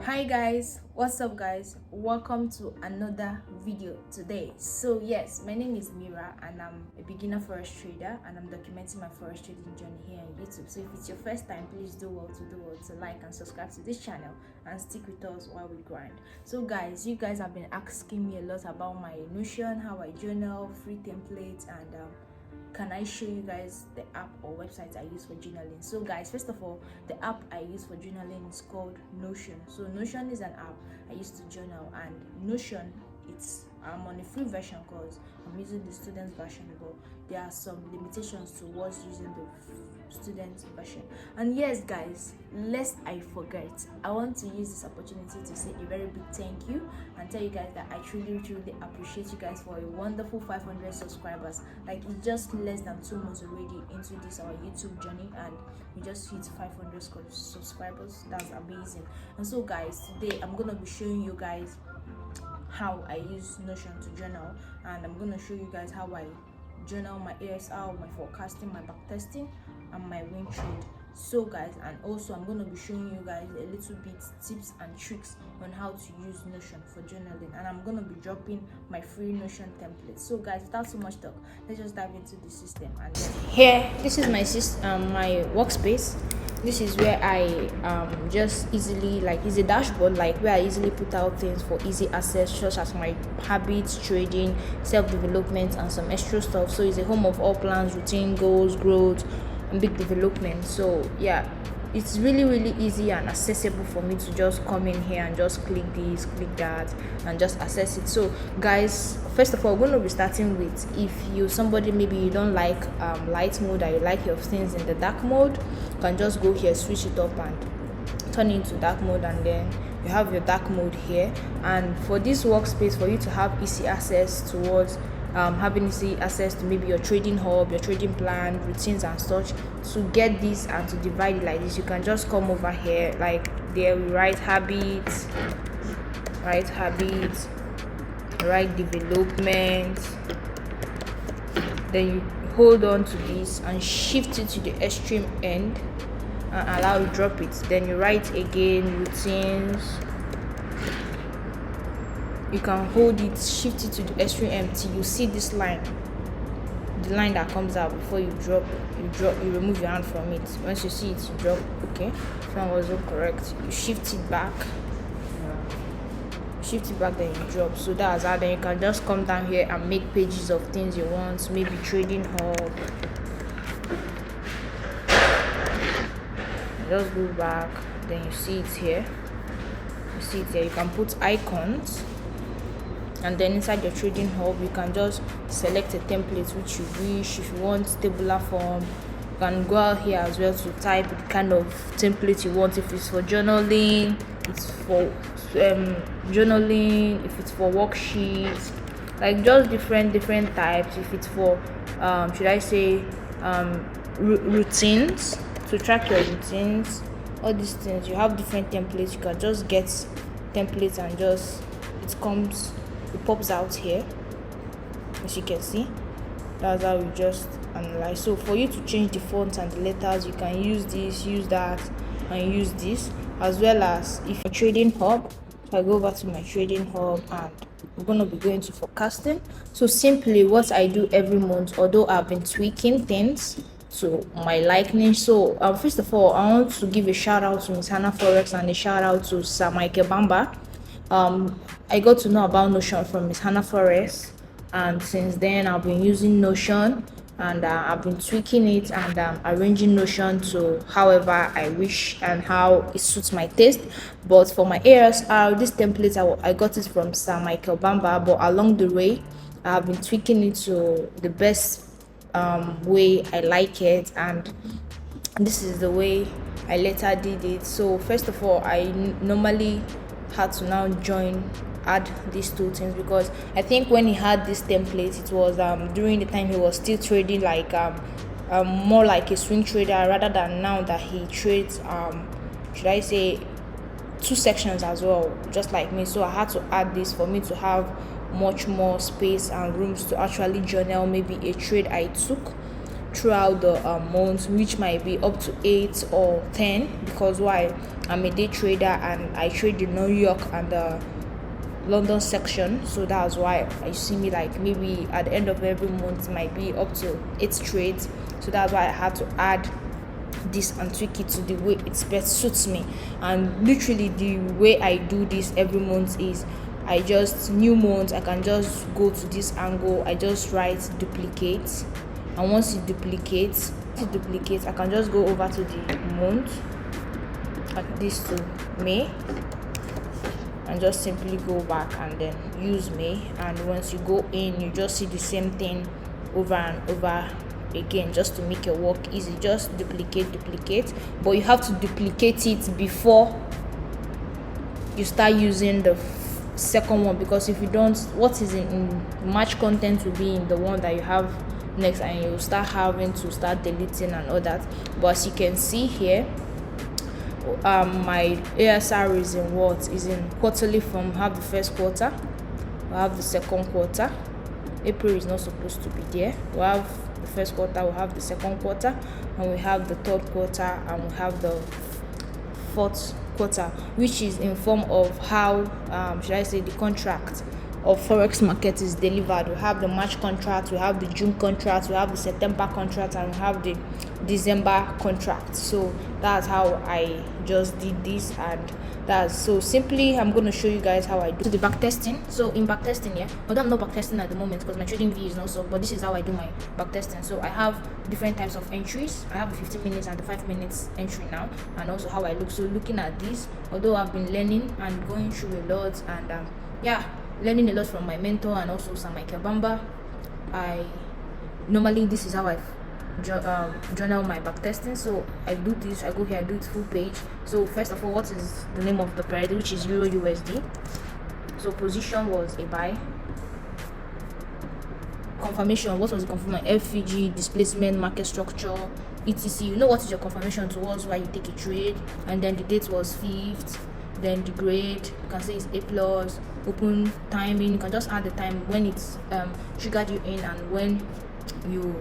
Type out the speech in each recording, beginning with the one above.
Hi guys, what's up guys? Welcome to another video today. So yes, my name is Mira and I'm a beginner forex trader and I'm documenting my forex trading journey here on YouTube. So if it's your first time, please do well to like and subscribe to this channel and stick with us while we grind. So guys, you guys have been asking me a lot about my Notion, how I journal, free templates, and can I show you guys the app or website I use for journaling. So guys, first of all, the app I use for journaling is called Notion. So Notion is an app I use to journal, and Notion, I'm on a free version because I'm using the student version, but there are some limitations towards using the student version. And yes guys, lest I forget, I want to use this opportunity to say a very big thank you and tell you guys that I truly appreciate you guys for a wonderful 500 subscribers. Like, it's just less than 2 months already into this our YouTube journey and we just hit 500 subscribers. That's amazing. And so guys, today I'm gonna be showing you guys how I use Notion to journal, and I'm gonna show you guys how I journal my ASR, my forecasting, my backtesting, and my win trade. So guys, and also I'm going to be showing you guys a little bit tips and tricks on how to use Notion for journaling, and I'm going to be dropping my free Notion template. So guys, without so much talk, let's just dive into the system. And then here, this is my my workspace. This is where I just easily, like, it's a dashboard, like where I easily put out things for easy access, such as my habits, trading, self-development, and some extra stuff. So it's a home of all plans, routine, goals, growth, and big development. So yeah, it's really easy and accessible for me to just come in here and just click this, click that, and just access it. So guys, first of all, we're going to be starting with, if you somebody maybe you don't like light mode, or you like your things in the dark mode, you can just go here, switch it up and turn it into dark mode, and then you have your dark mode here. And for this workspace, for you to have easy access towards having easy access to maybe your trading hub, your trading plan, routines and such, to get this and to divide it like this, you can just come over here, like there we write habits, write development, then you hold on to this and shift it to the extreme end and allow you drop it. Then you write again routines, you can hold it, shift it to the extreme end till you see this line, the line that comes out before you drop, you remove your hand from it. Once you see it, you drop. Okay, if that wasn't correct, you shift it back, then you drop. So that's how. Then you can just come down here and make pages of things you want, maybe trading hub. Just go back, then you see it here, you can put icons, and then inside your trading hub you can just select a template which you wish. If you want tabular form, you can go out here as well to type the kind of template you want. If it's for journaling, it's for journaling. If it's for worksheets, like just different types. If it's for should I say routines, to track your routines, all these things, you have different templates. You can just get templates and just it pops out here, as you can see. That's how you just analyze. So for you to change the fonts and the letters, you can use this, use that, and use this, as well as if you're trading hub. So I go over to my trading hub and we're going to be going to forecasting. So simply what I do every month, although I've been tweaking things to my liking. So first of all, I want to give a shout out to Miss Hannah Forex and a shout out to Sir Michael Bamba. I got to know about Notion from Miss Hannah Forex, and since then I've been using Notion, and I've been tweaking it and arranging Notion to however I wish and how it suits my taste. But for my ASR, this template I got it from Sir Michael Bamba, but along the way I've been tweaking it to the best way I like it, and this is the way I later did it. So first of all, I normally had to now add these two things, because I think when he had this template, it was during the time he was still trading like more like a swing trader, rather than now that he trades should I say 2 sections as well, just like me. So I had to add this for me to have much more space and rooms to actually journal maybe a trade I took throughout the month, which might be up to 8 or 10, because why, I'm a day trader and I trade the New York and the London section. So that's why I see me like maybe at the end of every month it might be up to 8 trades. So that's why I had to add this and tweak it to the way it best suits me. And literally the way I do this every month is, I just, new month, I can just go to this angle, I just write duplicate, and once it duplicates, I can just go over to the month, like this to May, and just simply go back and then use May. And once you go in, you just see the same thing over and over again, just to make your work easy. Just duplicate, but you have to duplicate it before you start using the second one, because if you don't, what is in match content will be in the one that you have next, and you'll start having to start deleting and all that. But as you can see here, my ASR is in what is in quarterly form. We have the first quarter, we have the second quarter. April is not supposed to be there. We have the first quarter, we have the second quarter, and we have the third quarter, and we have the fourth quarter, which is in form of how should I say, the contract of Forex market is delivered. We have the March contract, we have the June contract, we have the September contract, and we have the December contract. So that's how I just did this, and that's so simply I'm going to show you guys how I do the backtesting. So in backtesting, yeah, although I'm not backtesting at the moment because my trading view is not so, but this is how I do my backtesting. So I have different types of entries. I have a 15 minutes and the 5 minutes entry now, and also how I look. So looking at this, although I've been learning and going through a lot, and learning a lot from my mentor and also Sam Michael Bamba, I normally, this is how I journal my backtesting. So I do this, I go here, I do it full page. So first of all, what is the name of the pair, which is Euro USD. So position was a buy. Confirmation, what was the confirmation? FVG, displacement, market structure, etc. You know what is your confirmation towards why you take a trade, and then the date was 5th. Then the grade, you can say it's A plus. Open timing, you can just add the time when it's triggered you in, and when you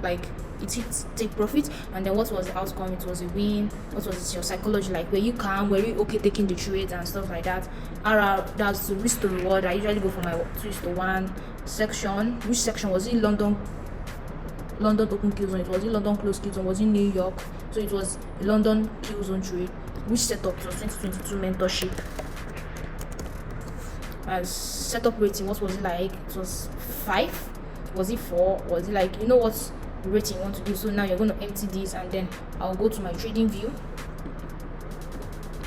like it hit take profit. And then what was the outcome? It was a win. What was your psychology like? Were you calm? Were you okay taking the trades and stuff like that? That's the risk to reward. I usually go for my 2:1 section. Which section was it? London open kill zone. It was in London close kill zone. Was in New York. So it was London kill zone trade. Which setup? It was 2022 mentorship. As setup rating, what was it like? It was 5. Was it 4? Was it like, you know what rating you want to do? So now you're going to empty this, and then I'll go to my trading view,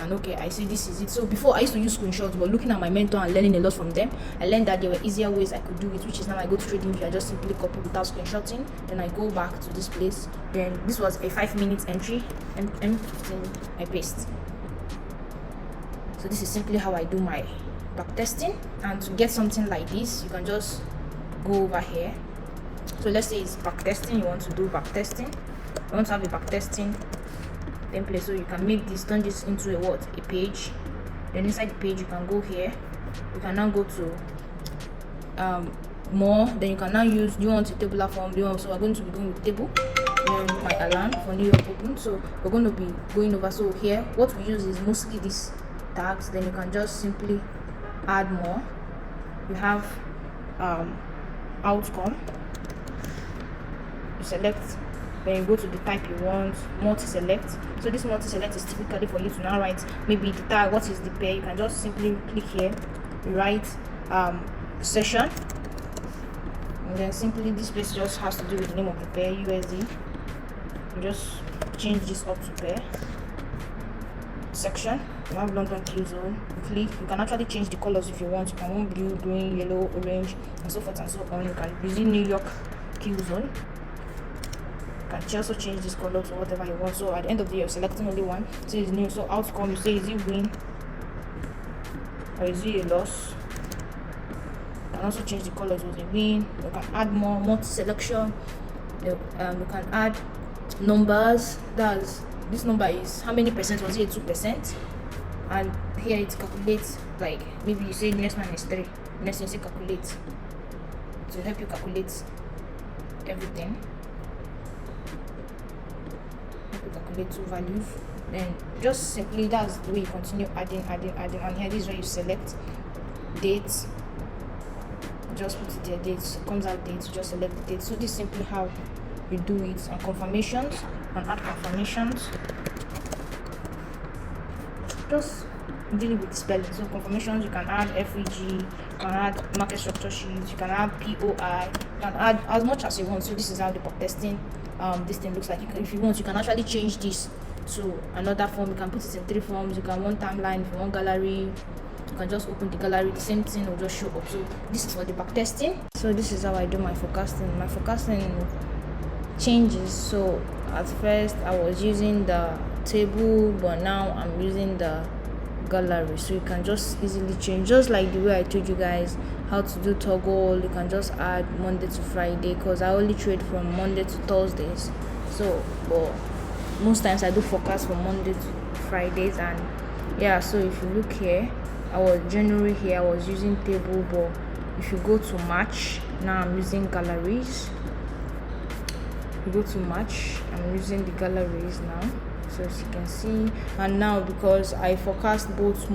and okay, I see this is it. So before I used to use screenshots, but looking at my mentor and learning a lot from them, I learned that there were easier ways I could do it, which is now I go to trading view, I just simply copy without screenshotting, then I go back to this place. Then this was a 5 minutes entry, and M15 I paste. So this is simply how I do my backtesting. And to get something like this, you can just go over here. So let's say it's backtesting, you want to do backtesting, you want to have a backtesting template. So you can make this, turn this into a page. Then inside the page you can go here, you can now go to more. Then you can now use, do you want a tabular form? So we're going to be going with table. Then my alarm for New York open. So we're going to be going over. So here what we use is mostly these tags. Then you can just simply add more. You have outcome, you select, then you go to the type you want, multi-select. So this multi-select is typically for you to now write maybe the tag, what is the pair. You can just simply click here, write session, and then simply this place just has to do with the name of the pair, USD. You just change this up to pair. Section, you have London kill zone. You click, you can actually change the colors if you want. You can want blue, green, yellow, orange, and so forth and so on. You can use New York kill zone. You can also change this color to whatever you want. So at the end of the day, you're selecting only one. So it's new. So outcome, you say, is it win or is it a loss? You can also change the color to a win. You can add more multi-selection. You can add numbers. This number is how many percent? Was it 2%? And here it calculates, like maybe you say next one is 3, next you say calculate, to help you calculate everything. we calculate two values. Then just simply that's the way you continue adding, and here this is where you select dates. Just put it there, dates, comes out dates, just select the date. So this is simply how you do it. And confirmations, and add confirmations, just dealing with spelling. So confirmations, you can add FEG, you can add market structure sheets, you can add POI, you can add as much as you want. So this is how the backtesting this thing looks like. If you want, you can actually change this to another form. You can put it in 3 forms. You can want timeline, if you want gallery, you can just open the gallery, the same thing will just show up. So this is for the backtesting. So this is how I do my forecasting. My forecasting changes. So at first I was using the table, but now I'm using the gallery. So you can just easily change, just like the way I told you guys how to do toggle. You can just add Monday to Friday, because I only trade from Monday to Thursdays. So but most times I do forecast from Monday to Fridays. And yeah, so if you look here, I was January here, I was using table, but if you go to March, now I'm using galleries. You go to March, I'm using the galleries now. So as you can see, and now because I forecast both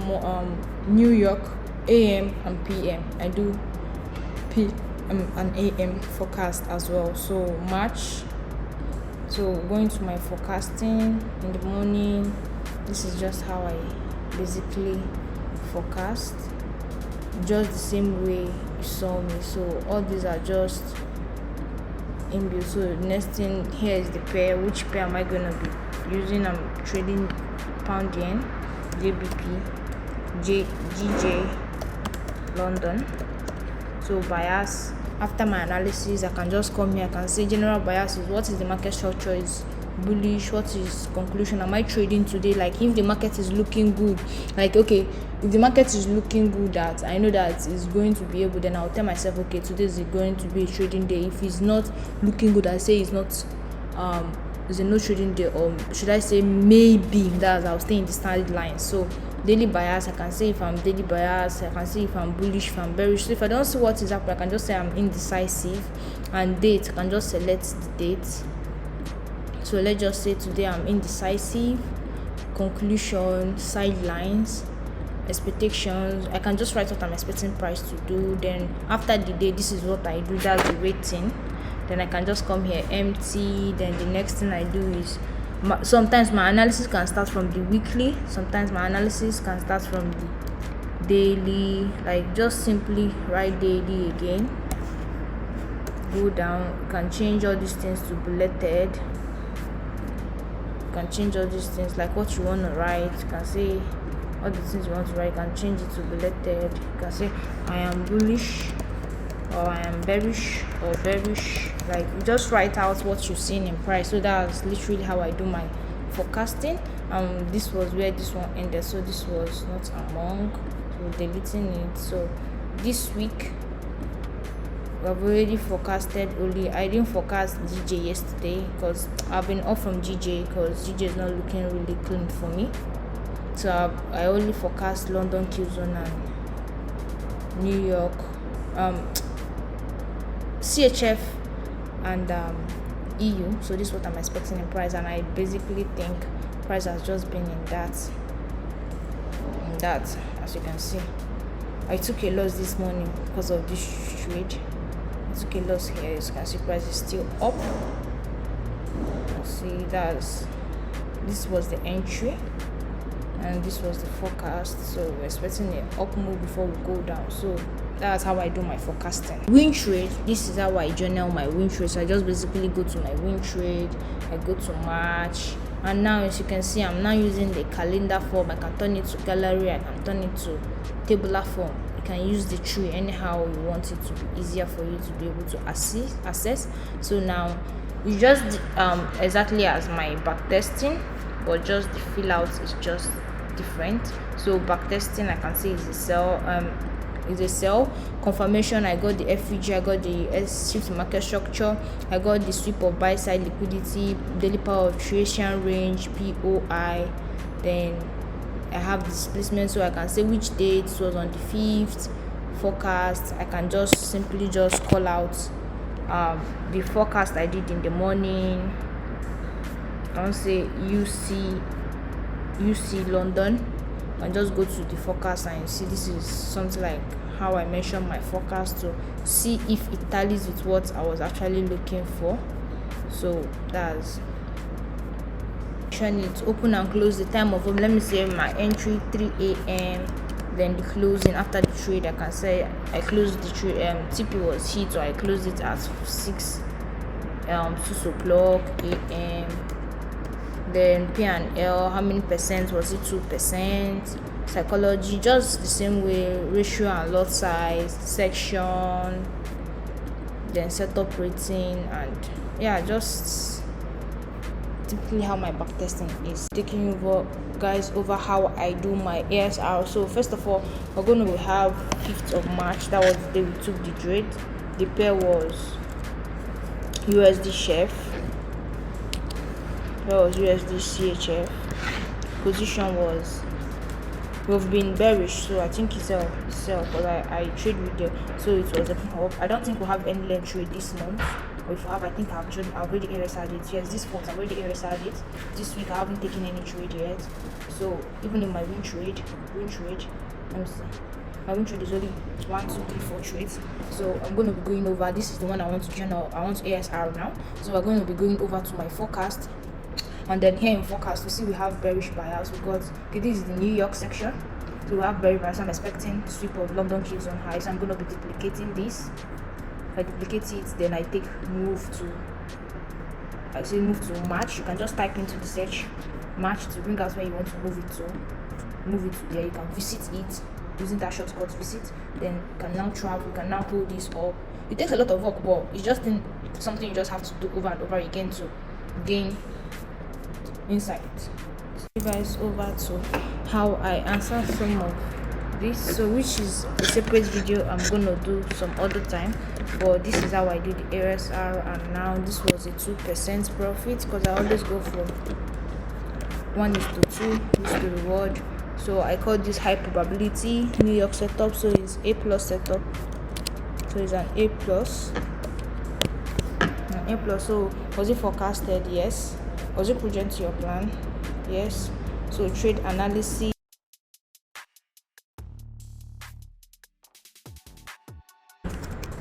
New York AM and PM, I do PM and AM forecast as well. So March, so going to my forecasting in the morning, this is just how I basically forecast, just the same way you saw me. So all these are just inbuilt. So next thing here is the pair. Which pair am I gonna be using? I'm trading pound yen, JBP, GJ, London. So bias, after my analysis, I can just come here, I can say general bias is what is the market structure, is bullish, what is conclusion, am I trading today? Like if the market is looking good, like okay, if the market is looking good, that I know that it's going to be able, then I'll tell myself, okay, today is going to be a trading day. If it's not looking good, I say it's not it's a no trading day, or should I say maybe, that I'll stay in the standard line. So daily bias, I can say if I'm daily bias, I can say if I'm bullish, if I'm bearish. So if I don't see what is happening, I can just say I'm indecisive. And date, I can just select the date. So let's just say today I'm indecisive. Conclusion, sidelines, expectations, I can just write what I'm expecting price to do. Then after the day, this is what I do, that's the rating. Then I can just come here empty. Then the next thing I do is sometimes my analysis can start from the weekly, sometimes my analysis can start from the daily. Like just simply write daily again, go down, you can change all these things to bulleted, you can change all these things like what you want to write. You can say all the things you want to write, you can change it to bulleted. You can say I am bullish, or I am bearish, or bearish. Like you just write out what you've seen in price. So that's literally how I do my forecasting. This was where this one ended, so this was not among, so deleting it. So this week I've already forecasted only, I didn't forecast GJ yesterday because I've been off from GJ because GJ is not looking really clean for me. So I only forecast London Q zone and New York, CHF and EU. So this is what I'm expecting in price, and I basically think price has just been in that as you can see. I took a loss this morning because of this trade. I took a loss here. As you can see, price is still up. See, this was the entry and this was the forecast. So we're expecting an up move before we go down. So that's how I do my forecasting. Win trade, this is how I journal my win trade. So I just basically go to my win trade, I go to March, and now as you can see, I'm now using the calendar form. I can turn it to gallery, I can turn it to tabular form. You can use the tree anyhow you want it to be easier for you to be able to assess. So now it's just exactly as my backtesting, but just the fill out is just different. So backtesting, I can say is a sell. Confirmation, I got the FEG, I got the shift market structure, I got the sweep of buy side liquidity, daily power of creation range, POI. Then I have displacement, so I can say which date it was on the 5th. Forecast, I can just simply just call out the forecast I did in the morning. I want to say UC London, and just go to the forecast and you see this is something like how I mentioned my forecast to see if it tallies with what I was actually looking for. So that's it. Open and close the time of let me say my entry 3 a.m. then the closing after the trade. I can say I closed the trade, TP was hit, so I closed it at 6 o'clock a.m. Then P&L, how many percent was it? 2%. Psychology, just the same way, ratio and lot size, section, then setup rating, and yeah, just typically how my backtesting is. Taking over guys over how I do my ASR. So first of all, we're going to have 5th of March. That was the day we took the trade. The pair was USD chef. That was USD CHF. Position was, we've been bearish, so I think it's sell because I trade with them, so it was up. I don't think we'll have any length trade this month. Or if I have, I think I've already ASR'd it. Yes, this month I've already ASR'd it. This week I haven't taken any trade yet. So even in my win trade, let me see. My win trade is only 1, 2, 3, 4 trades. So I'm going to be going over. This is the one I want to journal. I want to ASR now. So we're going to be going over to my forecast. And then here in forecast, we see we have bearish buyers. We got, okay, this is the New York section. So we have bearish buyers. I'm expecting sweep of London keys on high. So I'm going to be duplicating this. If I duplicate it, then I take move to match. You can just type into the search match to bring out where you want to move it to. Move it to there. You can visit it using that shortcut visit. Then you can now travel. You can now hold this up. It takes a lot of work, but it's just something you just have to do over and over again to gain insight. You guys over to how I answer some of this, so which is a separate video I'm gonna do some other time, but this is how I do the ASR. And now this was a 2% profit because I always go from 1:2 is the reward. So I call this high probability New York setup, so it's A+ setup, so it's an A+. So was it forecasted? Yes. Was it prudent to your plan? Yes. So trade analysis,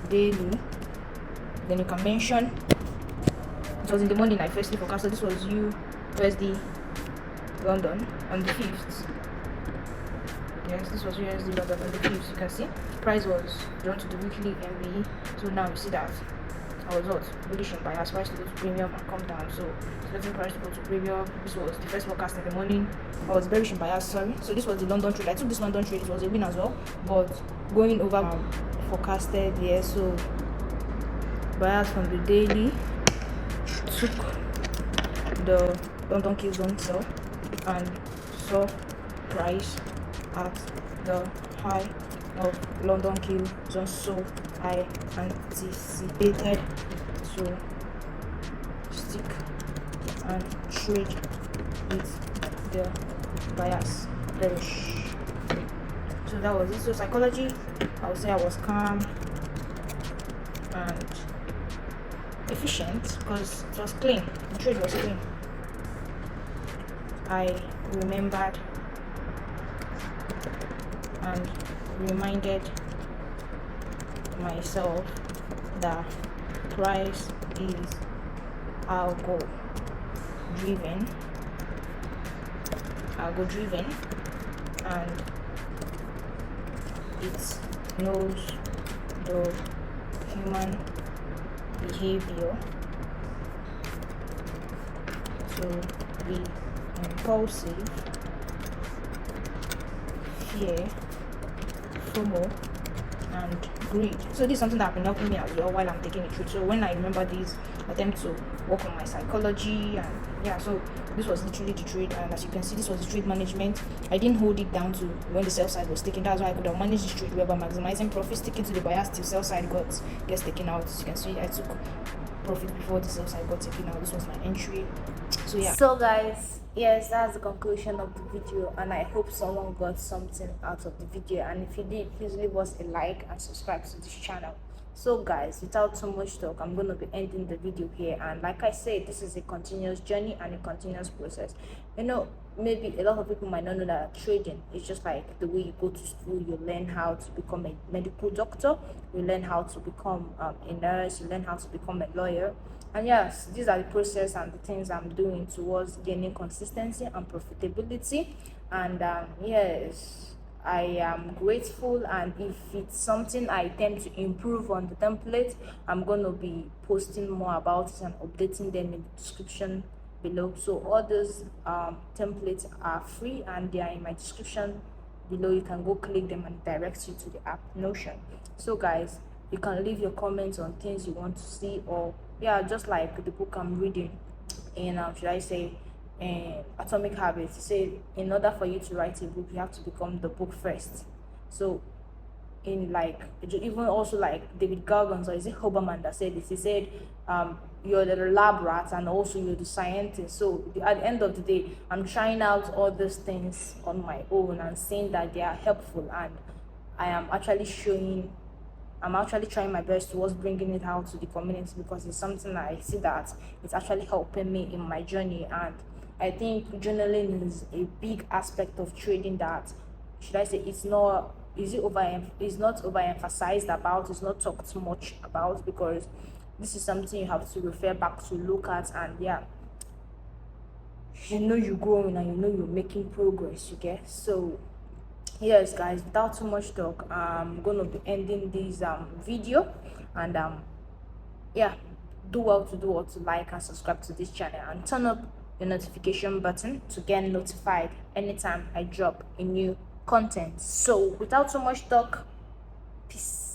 daily, then you can mention it was in the morning I firstly forecasted. This was USD London on the 5th. Yes, this was USD London on the 5th. You can see price was drawn to the weekly MBE. So now you see that I was what? Bullish in bias, price to go to premium and come down. So letting price to go to premium. This was the first forecast in the morning. I was bearish in bias, sorry. So this was the London trade. I took this London trade, it was a win as well. But going over forecasted, yeah, so bias from the daily, took the London kill zone sell and saw price at the high of London kill zone, so I anticipated to stick and trade with the bias bearish. So that was it. So psychology, I would say I was calm and efficient because it was clean. The trade was clean. I remembered and reminded myself that price is algo driven, and it knows the human behavior to be impulsive, fear, FOMO, and greed. So this is something that has been helping me as well while I'm taking it through. So when I remember these, I attempt to work on my psychology, and yeah, so this was literally the trade. And as you can see, this was the trade management. I didn't hold it down to when the sell side was taken. That's why I could have managed this trade by maximizing profit, sticking to the bias till sell side gets taken out. As you can see, I took profit before the sell side got taken out. This was my entry. So yeah. So guys, yes, that's the conclusion of the video, and I hope someone got something out of the video. And if you did, please leave us a like and subscribe to this channel. So guys, without too much talk, I'm going to be ending the video here. And like I said, this is a continuous journey and a continuous process. You know, maybe a lot of people might not know that trading is just like the way you go to school. You learn how to become a medical doctor, you learn how to become a nurse, you learn how to become a lawyer. And yes, these are the process and the things I'm doing towards gaining consistency and profitability. And yes, I am grateful, and if it's something I tend to improve on the template, I'm going to be posting more about it and updating them in the description below. So all those templates are free and they are in my description below. You can go click them and it directs you to the app Notion. So guys, you can leave your comments on things you want to see, or yeah, just like the book I'm reading in should I say Atomic Habits. He said in order for you to write a book, you have to become the book first. So in like, even also like David Goggins, or is it Hoberman that said this? He said you're the lab rat and also you're the scientist. So at the end of the day, I'm trying out all these things on my own and seeing that they are helpful, and I'm actually trying my best towards bringing it out to the community, because it's something that I see that it's actually helping me in my journey. And I think journaling is a big aspect of trading that, should I say, it's not overemphasized about, it's not talked much about, because this is something you have to refer back to, look at, and yeah, you know you're growing and you know you're making progress, you get. So yes guys, without too much talk, I'm gonna be ending this video. And yeah, do well to like and subscribe to this channel and turn up your notification button to get notified anytime I drop a new content. So without too much talk, peace.